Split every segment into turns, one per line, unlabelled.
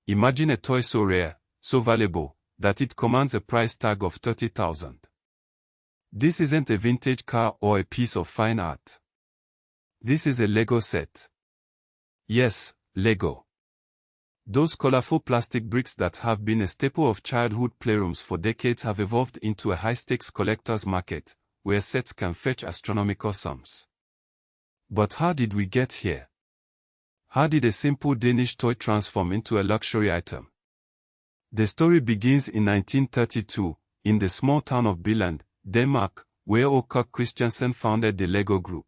Imagine a toy so rare, so valuable, that it commands a price tag of $30,000. This isn't a vintage car or a piece of fine art. This is a Lego set. Yes, Lego. Those colorful plastic bricks that have been a staple of childhood playrooms for decades have evolved into a high-stakes collector's market, where sets can fetch astronomical sums. But how did we get here? How did a simple Danish toy transform into a luxury item? The story begins in 1932, in the small town of Billund, Denmark, where Åke Christiansen founded the Lego Group.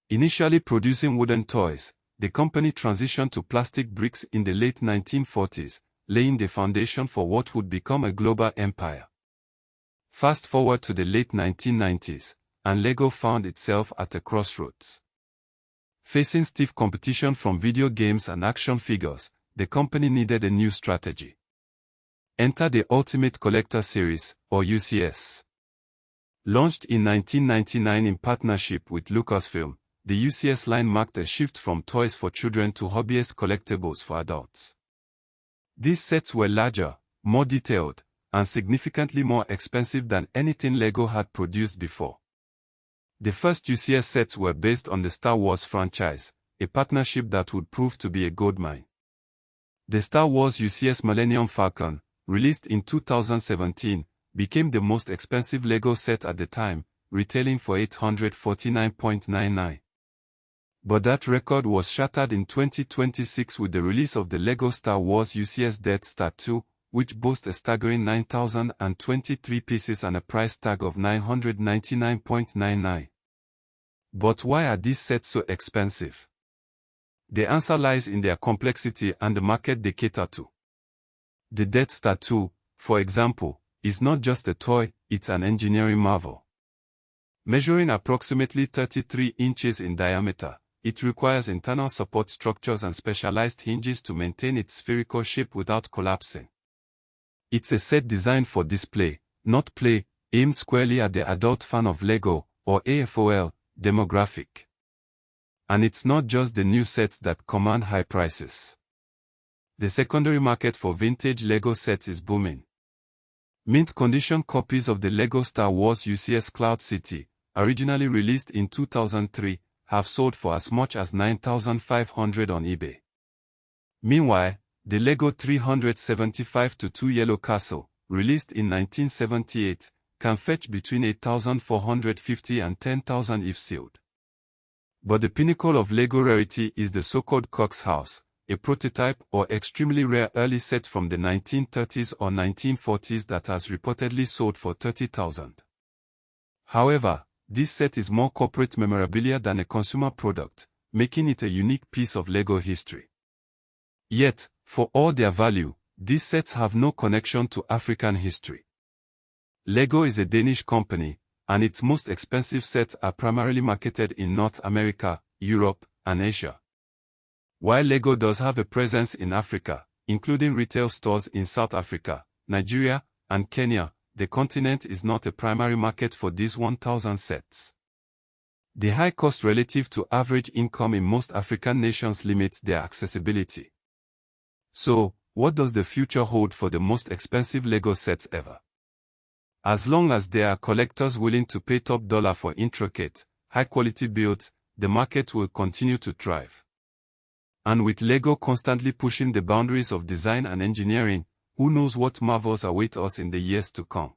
Initially producing wooden toys, the company transitioned to plastic bricks in the late 1940s, laying the foundation for what would become a global empire. Fast forward to the late 1990s, and Lego found itself at a crossroads. Facing stiff competition from video games and action figures, the company needed a new strategy. Enter the Ultimate Collector Series, or UCS. Launched in 1999 in partnership with Lucasfilm, the UCS line marked a shift from toys for children to hobbyist collectibles for adults. These sets were larger, more detailed, and significantly more expensive than anything Lego had produced before. The first UCS sets were based on the Star Wars franchise, a partnership that would prove to be a goldmine. The Star Wars UCS Millennium Falcon, released in 2017, became the most expensive Lego set at the time, retailing for $849.99. But that record was shattered in 2026 with the release of the Lego Star Wars UCS Death Star 2, which boasts a staggering 9,023 pieces and a price tag of $999.99. But why are these sets so expensive? The answer lies in their complexity and the market they cater to. The Death Star 2, for example, is not just a toy, it's an engineering marvel. Measuring approximately 33 inches in diameter, it requires internal support structures and specialized hinges to maintain its spherical shape without collapsing. It's a set designed for display, not play, aimed squarely at the adult fan of Lego, or AFOL, demographic. And it's not just the new sets that command high prices. The secondary market for vintage Lego sets is booming. Mint-condition copies of the Lego Star Wars UCS Cloud City, originally released in 2003, have sold for as much as $9,500 on eBay. Meanwhile, the Lego 375-2 Yellow Castle, released in 1978, can fetch between $8,450 and $10,000 if sealed. But the pinnacle of Lego rarity is the so-called Cox House, a prototype or extremely rare early set from the 1930s or 1940s that has reportedly sold for $30,000. However, this set is more corporate memorabilia than a consumer product, making it a unique piece of Lego history. Yet, for all their value, these sets have no connection to African history. Lego is a Danish company, and its most expensive sets are primarily marketed in North America, Europe, and Asia. While Lego does have a presence in Africa, including retail stores in South Africa, Nigeria, and Kenya, the continent is not a primary market for these 1,000 sets. The high cost relative to average income in most African nations limits their accessibility. So, what does the future hold for the most expensive Lego sets ever? As long as there are collectors willing to pay top dollar for intricate, high-quality builds, the market will continue to thrive. And with Lego constantly pushing the boundaries of design and engineering, who knows what marvels await us in the years to come.